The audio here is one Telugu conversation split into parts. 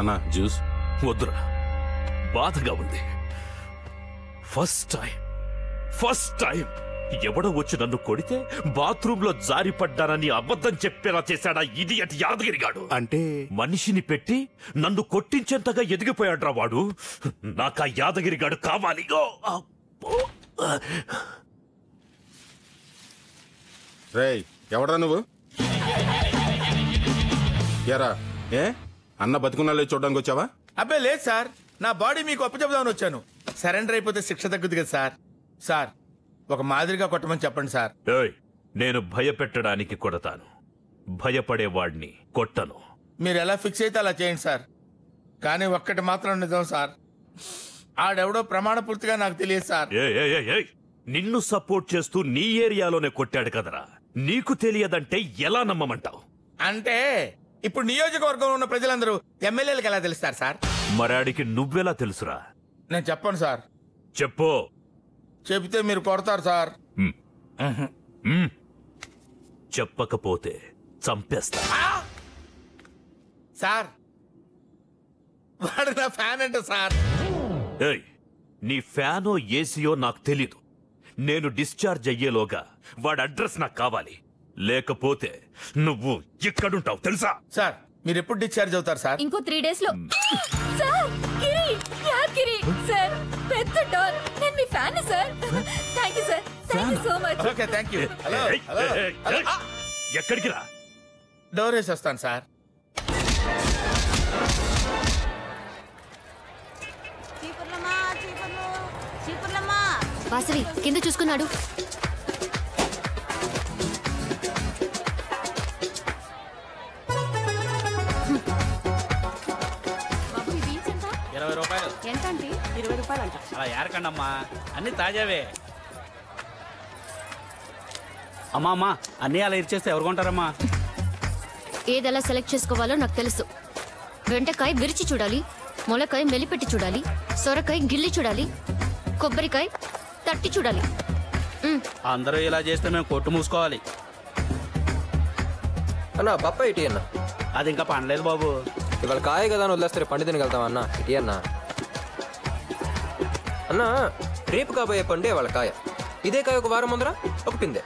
అన్నా జ్యూస్ వద్దురా, బాధగా ఉంది. ఫస్ట్ టైం ఎవడో వచ్చి నన్ను కొడితే బాత్రూమ్ లో జారిపడ్డానని అబద్ధం చెప్పేలా చేశాడా ఇడియట్ యాదగిరిగాడు. అంటే మనిషిని పెట్టి నన్ను కొట్టించేంతగా ఎదిగిపోయాడ్రా వాడు. నాకు ఆ యాదగిరిగాడు కావాలి. రేయ్ ఎవడ్రా నువ్వు? ఎరా ఏ అన్న బతుకున్నాళ్ళే చూడడానికి వచ్చావా? అబ్బే లేదు సార్, నా బాడీ మీకు అప్పచెప్దామని వచ్చాను. సరెండర్ అయిపోతే శిక్ష తగ్గుద్ది కదా సార్. సార్ ఒక మాదిరిగా కొట్టమని చెప్పండి సార్. నేను భయపెట్టడానికి కొడతాను, భయపడేవాడిని కొట్టను. మీరు ఎలా ఫిక్స్ అయితే అలా చేయండి సార్. కానీ ఒక్కటి మాత్రం నిజం సార్, ఆడెవడో ప్రమాణ పూర్తిగా నాకు తెలియదు సార్. నిన్ను సపోర్ట్ చేస్తూ నీ ఏరియాలోనే కొట్టాడు కదరా, నీకు తెలియదంటే ఎలా నమ్మమంటావు? అంటే ఇప్పుడు నియోజకవర్గంలో ఉన్న ప్రజలందరూ ఎమ్మెల్యేలకు ఎలా తెలుస్తారు సార్? మరాడికి నువ్వెలా తెలుసురా? నేను చెప్పను సార్. చెప్పు. చెబితే మీరు కొడతారు సార్. చెప్పకపోతే చంపేస్తా. సార్ వాడు నా ఫ్యాన్ అంటే సార్. నీ ఫ్యానో ఏసీయో నాకు తెలీదు. నేను డిశ్చార్జ్ అయ్యేలోగా వాడి అడ్రస్ నాకు కావాలి, లేకపోతే నువ్వు ఎక్కడుంటావు తెలుసా? సార్ మీరు ఎప్పుడు డిశ్చార్జ్ అవుతారు సార్? ఇంకో 3 days లో. సార్ గిరి, యాదగిరి సార్, పెద్ద డాన్. నేను మీ fan sir. Thank you sir, thank you so much. Okay thank you. Hello ఎక్కడికి రా? డోర్ వేసి వస్తాను సార్. వాసవి కింద చూసుకున్నాడు. రూపాయలు. ఎంతండి? 20 రూపాయలంట. అలా ఏరకండమ్మా, అన్ని తాజావే. అమ్మా అమ్మా, అన్నీ అలా ఇచ్చేస్తే ఎవరు కొంటారమ్మా? ఏదెలా సెలెక్ట్ చేసుకోవాలో నాకు తెలుసు. బెండకాయ విరిచి చూడాలి, ములకాయ మెలిపెట్టి చూడాలి, సొరకాయ గిల్లి చూడాలి, కొబ్బరికాయ తట్టి చూడాలి. అందరూ ఇలా చేస్తే మేము కొట్టు మూసుకోవాలి. అన్నా బొప్పాయి ఇటీ అన్న. అది ఇంకా పండలేదు బాబు. ఇవాళ కాయ కదా అని వదిలేస్తే పండు తినగలుగుతావా అన్న? ఇటీ అన్న. అన్నా రేపు కాబోయే పండే వాళ్ళ కాయ. ఇదే కాయ ఒక వారం ముందర ఒక పిందె,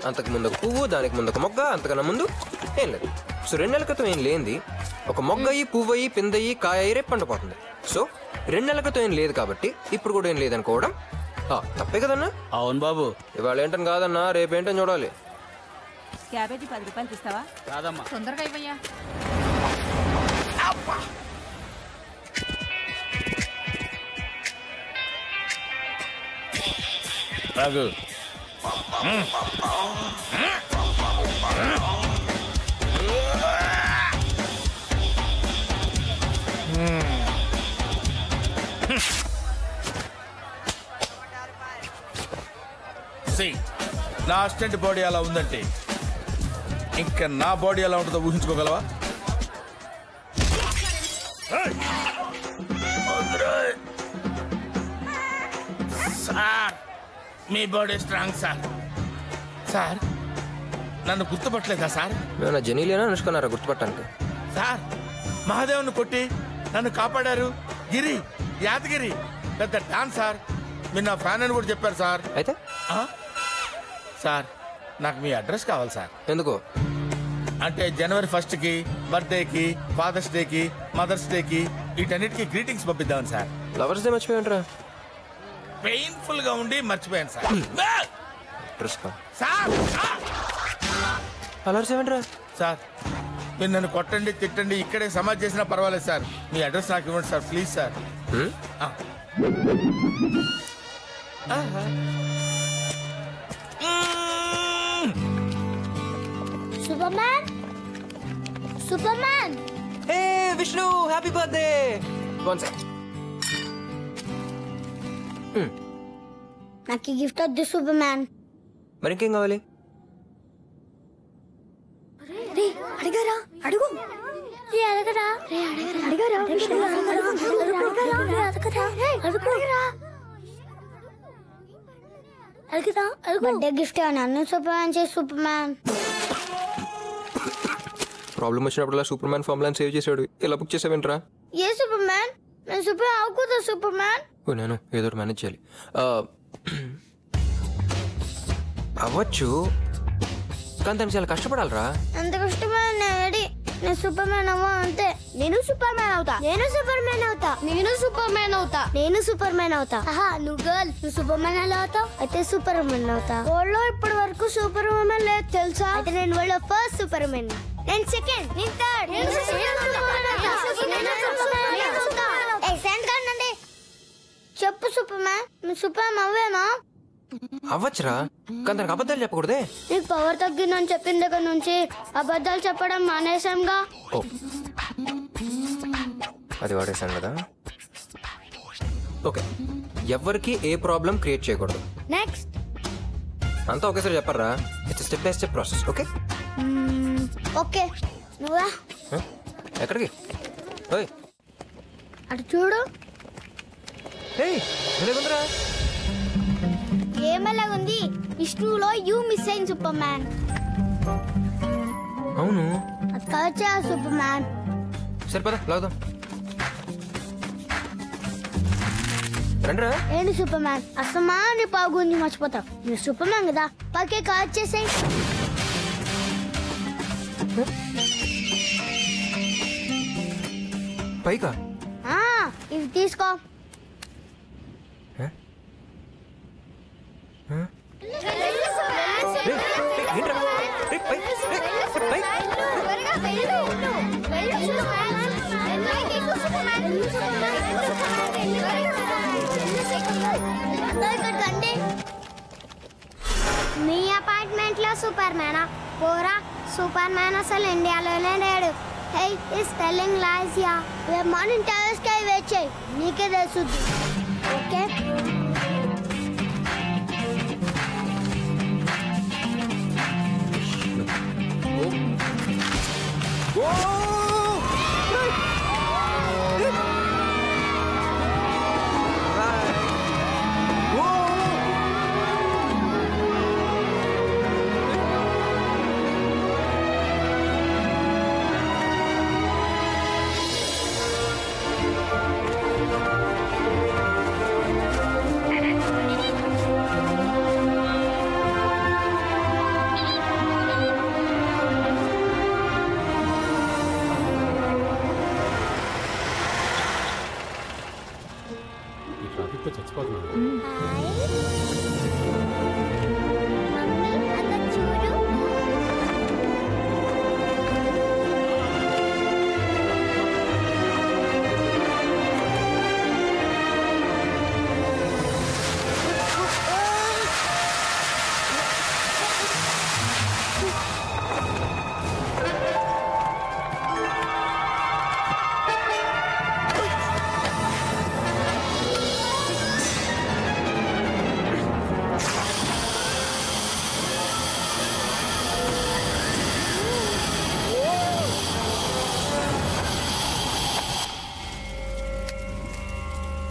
అంతకు ముందు ఒక పువ్వు, దానికి ముందు ఒక మొగ్గ, అంతకన్నా ముందు ఏం లేదు. సో 2 నెలల క్రితం ఏం లేనిది ఒక మొగ్గ అయ్యి, పువ్వు అయ్యి, పిందయ్యి, కాయ అయ్యి రేపు పండిపోతుంది. సో 2 నెలల క్రితం ఏం లేదు కాబట్టి ఇప్పుడు కూడా ఏం లేదనుకోవడం తప్పే కదన్నా? అవును బాబు. ఇవాళ ఏంటని కాదన్నా, రేపేంటని చూడాలి. క్యాబేజీ 10 రూపాయలకి ఇస్తావా? కాదమ్మా. తొందరగా ఇవ్వయ్యా. రాగు నా అసిస్టెంట్ బాడీ అలా ఉందంటే ఇంకా నా బాడీ ఎలా ఉంటుందో ఊహించుకోగలవా? సార్ మీ బాడీ స్ట్రాంగ్ సార్. సార్ నన్ను గుర్తుపట్టలేదా సార్? మేము జనీలేనా అనుష్కున్నారా గుర్తుపట్టడానికి? సార్ మహాదేవుని కొట్టి నన్ను కాపాడారు గిరి, యాదగిరి, పెద్ద డాన్ సార్. మీరు నా ఫ్యాన్ అని కూడా చెప్పారు సార్. అయితే సార్ నాకు మీ అడ్రస్ కావాలి సార్. ఎందుకో? అంటే జనవరి 1కి, బర్త్డేకి, ఫాదర్స్ డేకి, మదర్స్ డేకి వీటన్నిటికీ గ్రీటింగ్స్ పంపిద్దామని సార్. లవర్స్ డే మర్చిపోయింట్రా? పెయిన్ఫుల్ గా ఉండి మర్చిపోయాను సార్. సార్ అలర్స్ ఏమంటారా? సార్ మీరు నన్ను కొట్టండి, తిట్టండి, ఇక్కడే సమాజ్ చేసినా పర్వాలేదు సార్. మీ అడ్రస్ నాకు ఇవ్వండి sir please sir. Superman? Superman! Hey Vishnu, happy birthday! One sec. నాకు గిఫ్ట్ వద్దు సూపర్మ్యాన్. మరి ఇంకేం కావాలి? అడిగారా? అడుగు. అడగరా? అడిగారా? బర్త్డే గిఫ్ట్ నన్ను సూపర్మ్యాన్ చేసి సూపర్మ్యాన్. ప్రాబ్లం వచ్చినప్పుడు సూపర్ మ్యాన్ ఫార్ములా సేవ్ చేసాడు. ఇలా బుక్ చేసావేంట్రా? ఏ నేను సూపర్ అవుకుదా సూపర్ మ్యాన్. నేను ఏదో ఒకటి మేనేజ్ చేయాలి. అవ్వచ్చు, కానీ దానికి చాలా కష్టపడాలరా. ఎంత కష్టమైన నేను సూపర్ మ్యాన్ అవ్వా అంతే. నేను సూపర్ మ్యాన్ అవుతా. నేను సూపర్ మ్యాన్ అవుతా. నేను సూపర్ మ్యాన్ అవుతా. నేను సూపర్ మ్యాన్ అవుతా. ఆహా, నువ్వు గర్ల్, నువ్వు సూపర్ మ్యాన్ ఎలా అవుతావు? అయితే సూపర్ మ్యాన్ అవుతా. వరల్డ్ లో ఇప్పటి వరకు సూపర్ మ్యాన్ లేదు తెలుసా? అయితే నేను వరల్డ్ లో ఫస్ట్ సూపర్ మ్యాన్. నేను సెకండ్, నేను థర్డ్. చెప్పు సూపర్ మ్యాన్, నువ్వు సూపర్ మ్యాన్ అవ్వేనా? అవ్వచ్చురా, కానీ దానికి అబద్ధాలు చెప్పకూడదే. నీకు పవర్ తగ్గిందని చెప్పిన దగ్గర నుంచి అబద్ధాలు చెప్పడం మానేసాంగా. ఓ, అది వాడేసాను కదా. ఓకే, ఎవరికి ఏ ప్రాబ్లం క్రియేట్ చేయకూడదు. నెక్స్ట్ అంతా ఒకేసారి చెప్పరా, it's step by step process. Okay okay, నువ్వా ఎక్కడికి? ఓయ్ అటు చూడు. ఎలాగుందిరా? ఏమలాగుంది? విష్ణువులో యూ మిస్ అయిన సూపర్ మ్యాన్. అవును, అది కాచా సూపర్ మ్యాన్. సరిపదా లాగుదాం రండిరా. ఏంటి సూపర్ మ్యాన్ అసమాని పావు గురించి మర్చిపోతావు. నువ్వు సూపర్ మ్యాన్ కదా, పక్కే కాచ్ చేసాయి. పైకా ఇవి తీసుకో. మీ అపార్ట్మెంట్ లో సూపర్ మ్యానా? పోరా, సూపర్ మ్యాన్ అసలు ఇండియాలోనే లేడు. హే, ఇస్ టెల్లింగ్ లైస్ యా. రేపు మార్నింగ్ టెర్రస్ కై వెయిట్ చేయి, నీకే తెలుస్తుంది. ఓకే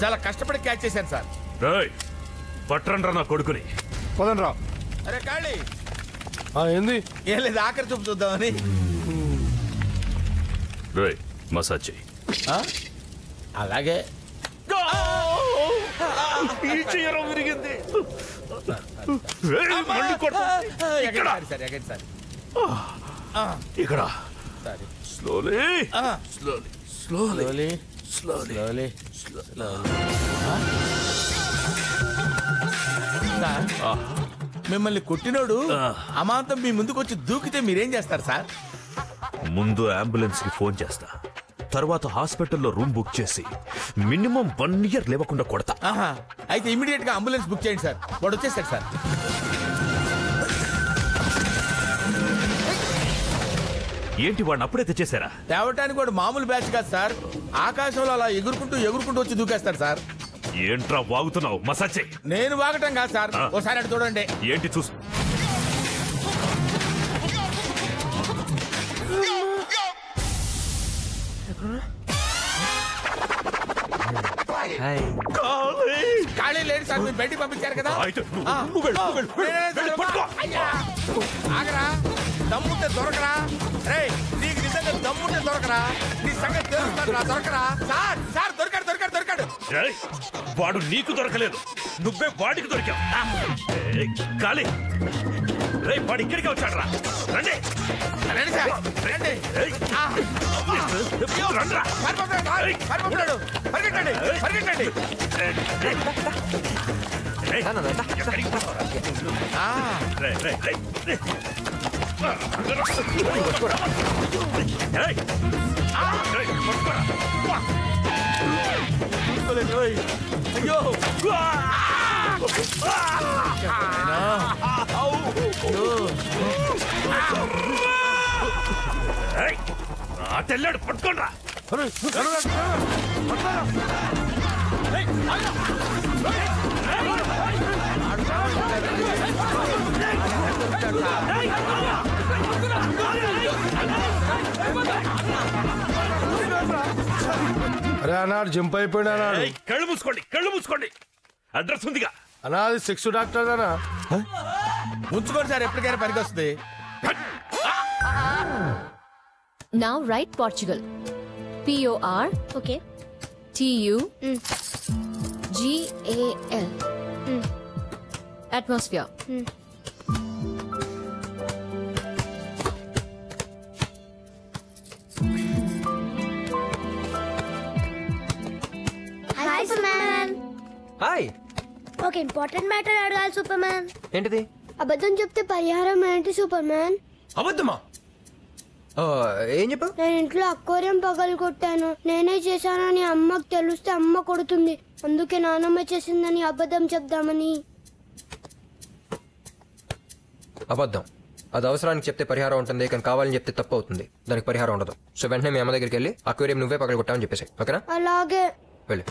చాలా కష్టపడి క్యాచ్ చేశాను సార్. పట్రండ్రా నా కొడుకుని. పదండ్రా. అరే ఖాళీ ఏంది? ఏం లేదు, ఆఖరి చూపు చూద్దామని. మసాజ్ చెయ్యి. అలాగే ఇక్కడ స్లోలీ స్లోలీ స్లోలీ మిమ్మల్ని కొట్టినోడు అమాంతం మీ ముందుకు వచ్చి దూకితే మీరేం చేస్తారు సార్? ముందు అంబులెన్స్ కి ఫోన్ చేస్తా, తర్వాత హాస్పిటల్లో రూమ్ బుక్ చేసి మినిమం 1 year లేవకుండా కొడతా. అయితే ఇమీడియట్ గా అంబులెన్స్ బుక్ చేయండి సార్. వాడు వచ్చేసాడు సార్. ఏంటి వాడిని అప్పుడే తెచ్చేసారా? తేవటానికి వాడు మామూలు బ్యాచ్ కాదు సార్. ఆకాశంలో అలా ఎగురుకుంటూ వచ్చి దూకేస్తాడు సార్. ఏంట్రా వాగుతున్నావు? మసాజ్ చెయ్యి. నేను వాగటం కాదు సార్, ఒకసారి అటు చూడండి. ఏంటి చూసు? ఖాళీ లేదు సార్, మీరు బయటికి పంపించారు కదా. ఆగరా, దమ్ముంటే దొరకరా. రే, నీకు నిజంగా దమ్ముంటే దొరకరా. నీ సంగతి తెలుస్తాను, దొరకరా. Sir sir దొరకాడు. ఏయ్, వాడు నీకు దొరకలేదు, నువ్వే వాడికి దొరికావు. ఏయ్, కాలి రే, వాడు ఇక్కడికి వచ్చాడు రా. రండి రండి సార్, రండి. ఏయ్, రండ్రా. పారిపోతున్నాడు. పరిగెట్టండి, పరిగెట్టండి. ఏయ్, రా, రా, రా. ఎక్కడికి పోతావురా? ఆ, రే, రే, రే, రే. ఏయ్, ఏయ్, పట్టుకోరా. తీసుకోలేదు, ఓయ్. అయ్యో ఏయ్, అటెళ్ళాడు, పట్టుకోండ్రా. అరే అన్నాడు జంప్ అయిపోయినా అన్నాడు. ఏయ్, కళ్ళు మూసుకోండి, కళ్ళు మూసుకోండి. అడ్రస్ ఉందిగా. అనాది సెక్స్ డాక్టర్ అనా. ఉంచుకోండి సార్, ఎప్పటికైనా పనికి వస్తుంది. Now write Portugal. P-O-R okay T-U-G-A-L. Atmosphere. Hi Superman. Hi. ఒక ఇంపార్టెంట్ మ్యాటర్ అడగాలి సూపర్మ్యాన్. ఏంటిది? అబద్ధం చెప్తే పరిహారం ఏంటి సూపర్మ్యాన్? అబద్ధమా? ఏం చెప్పు? నేను ఇంట్లో అక్వేరియం పగలు కొట్టాను, నేనే చేశానని అమ్మకు తెలిస్తే అమ్మ కొడుతుంది, అందుకే నానమ్మ చేసిందని అబద్ధం చెప్దామని. అబద్ధం. అది అవసరానికి చెప్తే పరిహారం ఉంటుంది, కానీ కావాలని చెప్తే తప్పు అవుతుంది. దానికి పరిహారం ఉండదు. సో వెంటనే మీ అమ్మ దగ్గరికి వెళ్ళి అక్వేరియం నువ్వే పగలగొట్టామని చెప్పేసి, ఓకేనా? అలాగే. వెళ్ళి